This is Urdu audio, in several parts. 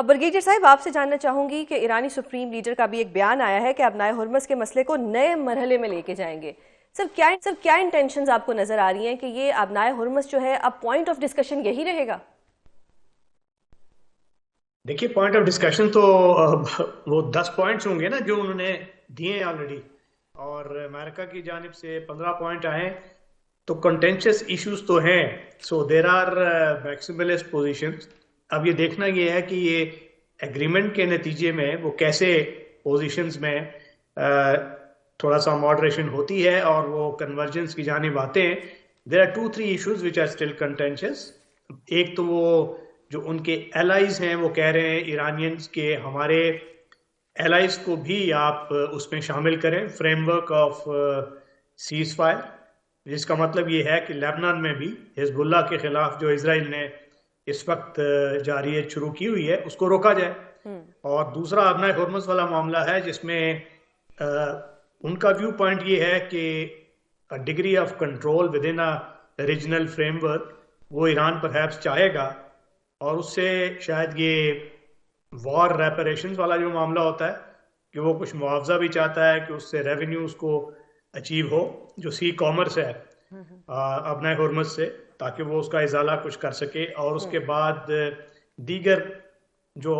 برگیڈیئر صاحب، آپ سے جاننا چاہوں گی کہ ایرانی سپریم لیڈر کا بھی ایک بیان آیا ہے کہ ابنائے ہرمز کے مسئلے کو نئے مرحلے میں لے کے جائیں گے. سر کیا انٹینشنز آپ کو نظر آ رہی ہیں کہ یہ ابنائے ہرمز جو ہے اب پوائنٹ آف ڈسکشن یہی رہے گا؟ دیکھیے، پوائنٹ آف ڈسکشن تو وہ 10 پوائنٹس ہوں گے نا جو انہوں نے دیے ہیں آلریڈی، اور امریکہ کی جانب سے 15 پوائنٹ آئے. تو کنٹینشس ایشوز تو ہیں. سو دیر آر میکسیملسٹ پوزیشنز. اب یہ دیکھنا یہ ہے کہ یہ ایگریمنٹ کے نتیجے میں وہ کیسے پوزیشنز میں تھوڑا سا ماڈریشن ہوتی ہے اور وہ کنورجنس کی جانب آتے ہیں. There are 2-3 issues which are still contentious. ایک تو وہ جو ان کے ایلائز ہیں وہ کہہ رہے ہیں ایرانینز کے ہمارے ایلائز کو بھی آپ اس میں شامل کریں frame work of cease fire, جس کا مطلب یہ ہے کہ لیبنان میں بھی حزب اللہ کے خلاف جو اسرائیل نے اس وقت جارحیت شروع کی ہوئی ہے اس کو روکا جائے. اور دوسرا ابنائے ہرمز والا معاملہ ہے جس میں ان کا ویو پوائنٹ یہ ہے کہ degree of control with in regional frame work وہ ایران پرہیپس چاہے گا، اور اس سے شاید یہ وار ریپریشنز والا جو معاملہ ہوتا ہے کہ وہ کچھ معاوضہ بھی چاہتا ہے کہ اس سے ریونیو اس کو اچیو ہو جو سی کامرس ہے ابنائے ہرمز سے، تاکہ وہ اس کا ازالہ کچھ کر سکے. اور اس کے بعد دیگر جو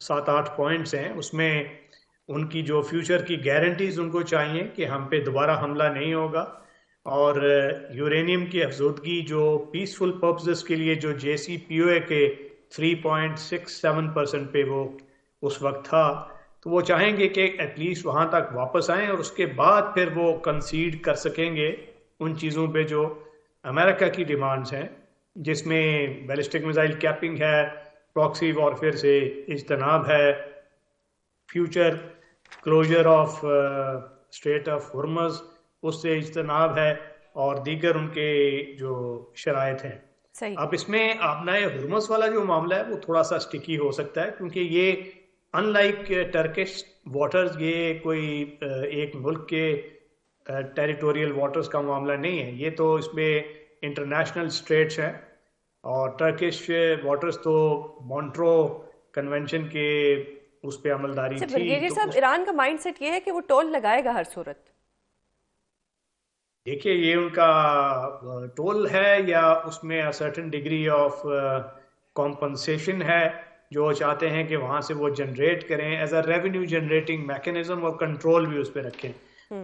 7-8 پوائنٹس ہیں اس میں ان کی جو فیوچر کی گارنٹیز ان کو چاہیے کہ ہم پہ دوبارہ حملہ نہیں ہوگا، اور یورینیم کی افزودگی جو پیسفل پرپزز کے لیے جو JCPOA کے 3.67% پہ وہ اس وقت تھا، تو وہ چاہیں گے کہ ایٹ لیسٹ وہاں تک واپس آئیں اور اس کے بعد پھر وہ کنسیڈ کر سکیں گے ان چیزوں پہ جو امریکہ کی ڈیمانڈز ہیں، جس میں بیلسٹک میزائل کیپنگ ہے، پراکسی وارفیئر سے اجتناب ہے، future closure of strait of Hormuz اس سے اجتناب ہے، اور دیگر ان کے جو شرائط ہیں. صحیح. اب اس میں ابنائے ہرمز والا جو معاملہ ہے وہ تھوڑا سا سٹکی ہو سکتا ہے، کیونکہ یہ ان لائک ٹرکش واٹرز یہ کوئی ایک ملک کے ٹیریٹوریل واٹرز کا معاملہ نہیں ہے. یہ تو اس میں انٹرنیشنل اسٹریٹس ہیں، اور ٹرکش واٹرز تو مونٹرو کنونشن کے اس پہ عمل داری تھی. برگیڈیئر صاحب، ایران کا مائنڈ سیٹ یہ ہے کہ وہ ٹول لگائے گا ہر صورت. دیکھیے، یہ ان کا ٹول ہے یا اس میں سرٹن ڈگری آف کمپنسیشن ہے جو چاہتے ہیں کہ وہاں سے وہ جنریٹ کریں as a revenue generating mechanism, اور کنٹرول بھی اس پہ رکھیں.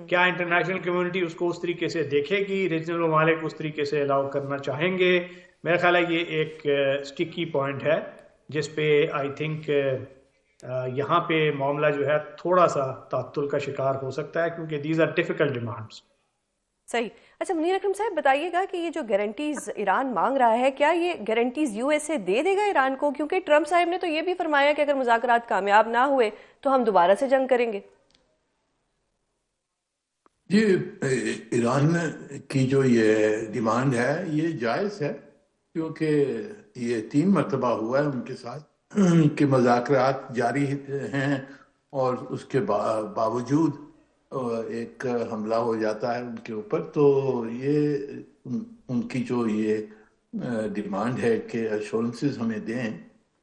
کیا انٹرنیشنل کمیونٹی اس کو اس طریقے سے دیکھے گی؟ ریجنل ممالک اس طریقے سے الاؤ کرنا چاہیں گے؟ میرا خیال ہے یہ ایک سٹکی پوائنٹ ہے جس پہ آئی تھنک یہاں پہ معاملہ جو ہے تھوڑا سا تعطل کا شکار ہو سکتا ہے، کیونکہ دیز آر ڈیفیکلٹ ڈیمانڈس. صحیح. اچھا منیر اکرم صاحب، بتائیے گا کہ یہ جو گارنٹیز ایران مانگ رہا ہے، کیا یہ گارنٹیز USA دے دے گا ایران کو؟ کیونکہ ٹرمپ صاحب نے تو یہ بھی فرمایا کہ اگر مذاکرات کامیاب نہ ہوئے تو ہم دوبارہ سے جنگ کریں گے. جی، ایران کی جو یہ ڈیمانڈ ہے یہ جائز ہے، کیونکہ یہ 3 مرتبہ ہوا ہے ان کے ساتھ کہ مذاکرات جاری ہیں، اور اس کے باوجود ایک حملہ ہو جاتا ہے ان کے اوپر. تو یہ ان کی جو یہ ڈیمانڈ ہے کہ ایشورنسز ہمیں دیں،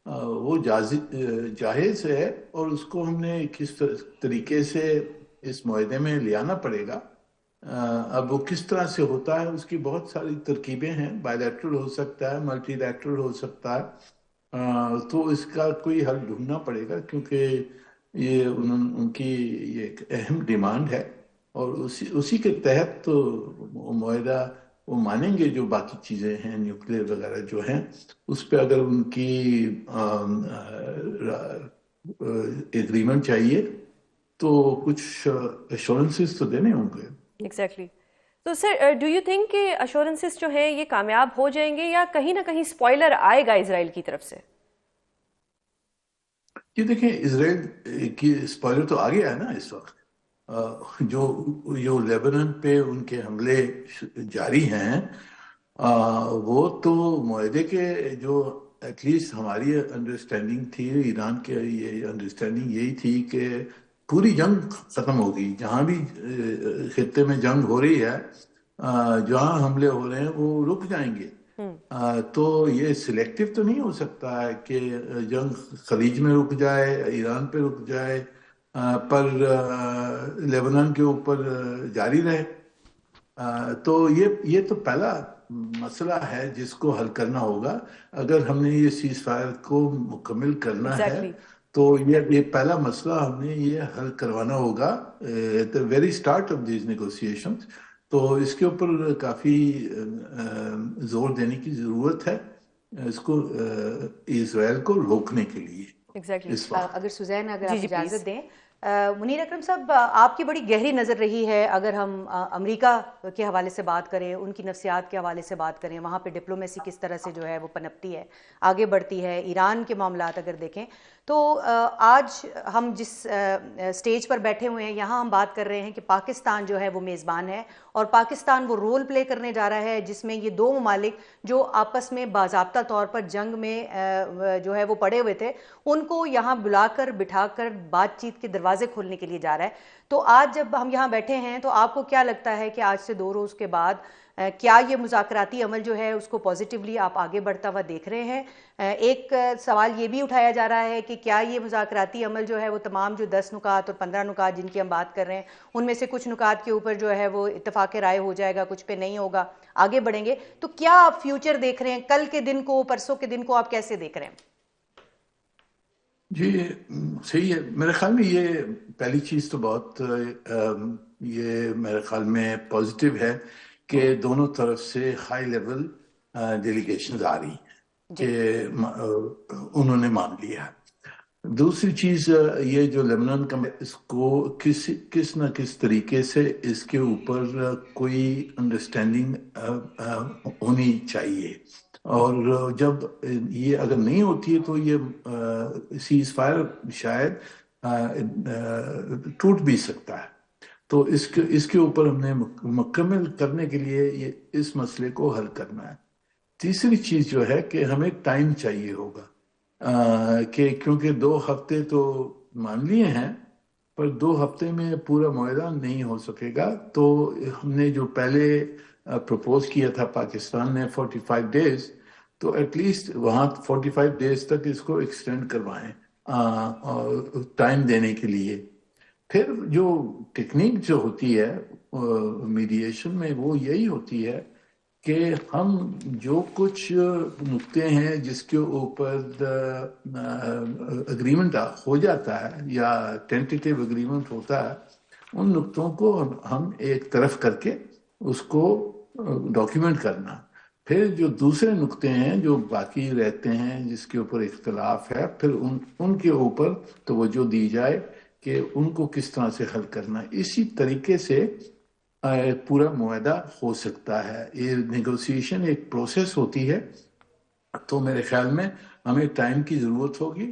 وہ جائز ہے، اور اس کو ہم نے کس طریقے سے اس معاہدے میں لے آنا پڑے گا. اب وہ کس طرح سے ہوتا ہے اس کی بہت ساری ترکیبیں ہیں. بائی لیٹرل ہو سکتا ہے، ملٹی لیٹرل ہو سکتا ہے. تو اس کا کوئی حل ڈھونڈنا پڑے گا، کیونکہ یہ ان کی یہ ایک اہم ڈیمانڈ ہے، اور اسی کے تحت تو معاہدہ وہ مانیں گے. جو باقی چیزیں ہیں نیوکلیر وغیرہ جو ہیں اس پہ اگر ان کی ایگریمنٹ چاہیے تو کچھ ایشورنسز تو دینے ہوں گے. ایگزیکٹلی. تو سر، ڈو یو تھنک کہ ایشورنسز جو ہیں یہ کامیاب ہو جائیں گے، یا کہیں نہ کہیں اسپوائلر آئے گا اسرائیل کی طرف سے؟ یہ دیکھیں، اسرائیل کی اسپوائلر تو آ گیا ہے نا اس وقت. جو لیبنان پہ ان کے حملے جاری ہیں، وہ تو معاہدے کے جو ایٹ لیسٹ ہماری انڈرسٹینڈنگ تھی، ایران کے یہ انڈرسٹینڈنگ یہی تھی کہ پوری جنگ ختم ہوگی. جہاں بھی خطے میں جنگ ہو رہی ہے، جہاں حملے ہو رہے ہیں وہ رک جائیں گے. تو یہ سلیکٹو تو نہیں ہو سکتا ہے کہ جنگ خلیج میں رک جائے، ایران پہ رک جائے، پر لیبنان کے اوپر جاری رہے۔ تو یہ تو پہلا مسئلہ ہے جس کو حل کرنا ہوگا۔ اگر ہم نے یہ سیز فائر کو مکمل کرنا ہے Exactly. تو یہ پہلا مسئلہ ہم نے یہ حل کروانا ہوگا at the very start of these negotiations. تو اس کے اوپر کافی زور دینے کی ضرورت ہے اس کو اسرائیل کو روکنے کے لیے Exactly. اس وقت۔ اگر سوزین اگر آپ جی اجازت دیں، منیر اکرم صاحب، آپ کی بڑی گہری نظر رہی ہے اگر ہم امریکہ کے حوالے سے بات کریں، ان کی نفسیات کے حوالے سے بات کریں، وہاں پہ ڈپلومیسی کس طرح سے جو ہے وہ پنپتی ہے، آگے بڑھتی ہے، ایران کے معاملات اگر دیکھیں تو آج ہم جس سٹیج پر بیٹھے ہوئے ہیں یہاں ہم بات کر رہے ہیں کہ پاکستان جو ہے وہ میزبان ہے، اور پاکستان وہ رول پلے کرنے جا رہا ہے جس میں یہ دو ممالک جو آپس میں باضابطہ طور پر جنگ میں جو ہے وہ پڑے ہوئے تھے، ان کو یہاں بلا کر بٹھا کر بات چیت کے دروازے کھولنے کے لیے جا رہا ہے۔ تو آج جب ہم یہاں بیٹھے ہیں تو آپ کو کیا لگتا ہے کہ آج سے 2 روز کے بعد کیا یہ مذاکراتی عمل جو ہے اس کو پازیٹیولی آپ آگے بڑھتا ہوا دیکھ رہے ہیں؟ ایک سوال یہ بھی اٹھایا جا رہا ہے کہ کیا یہ مذاکراتی عمل جو ہے وہ تمام جو 10 نکات اور 15 نکات جن کی ہم بات کر رہے ہیں ان میں سے کچھ نکات کے اوپر جو ہے وہ اتفاق رائے ہو جائے گا، کچھ پہ نہیں ہوگا، آگے بڑھیں گے؟ تو کیا آپ فیوچر دیکھ رہے ہیں؟ کل کے دن کو، پرسوں کے دن کو آپ کیسے دیکھ رہے ہیں؟ جی صحیح ہے، میرے خیال میں یہ پہلی چیز تو بہت یہ میرے خیال میں پازیٹیو ہے کہ دونوں طرف سے ہائی لیول ڈیلیگیشنز آ رہی ہیں کہ انہوں نے مان لیا ہے۔ دوسری چیز یہ جو لیبنان کا اس کو کس نہ کس طریقے سے اس کے اوپر کوئی انڈرسٹینڈنگ ہونی چاہیے، اور جب یہ اگر نہیں ہوتی ہے تو یہ سیز فائر شاید ٹوٹ بھی سکتا ہے۔ تو اس کے اوپر ہم نے مکمل کرنے کے لیے اس مسئلے کو حل کرنا ہے۔ تیسری چیز جو ہے کہ ہمیں ٹائم چاہیے ہوگا کہ کیونکہ 2 ہفتے تو مان لیے ہیں پر 2 ہفتے میں پورا معاہدہ نہیں ہو سکے گا، تو ہم نے جو پہلے پروپوز کیا تھا پاکستان نے 45 ڈیز، تو ایٹ لیسٹ وہاں 45 ڈیز تک اس کو ایکسٹینڈ کروائیں ٹائم دینے کے لیے۔ پھر جو ٹیکنیک جو ہوتی ہے میڈیشن میں وہ یہی ہوتی ہے کہ ہم جو کچھ نکتے ہیں جس کے اوپر اگریمنٹ ہو جاتا ہے یا ٹینٹیٹیو اگریمنٹ ہوتا ہے، ان نکتوں کو ہم ایک طرف کر کے اس کو ڈاکیومنٹ کرنا، پھر جو دوسرے نکتے ہیں جو باقی رہتے ہیں جس کے اوپر اختلاف ہے پھر ان کے اوپر توجہ دی جائے کہ ان کو کس طرح سے حل کرنا ہے۔ اسی طریقے سے پورا معاہدہ ہو سکتا ہے۔ یہ نیگوسیشن ایک پروسیس ہوتی ہے، تو میرے خیال میں ہمیں ٹائم کی ضرورت ہوگی۔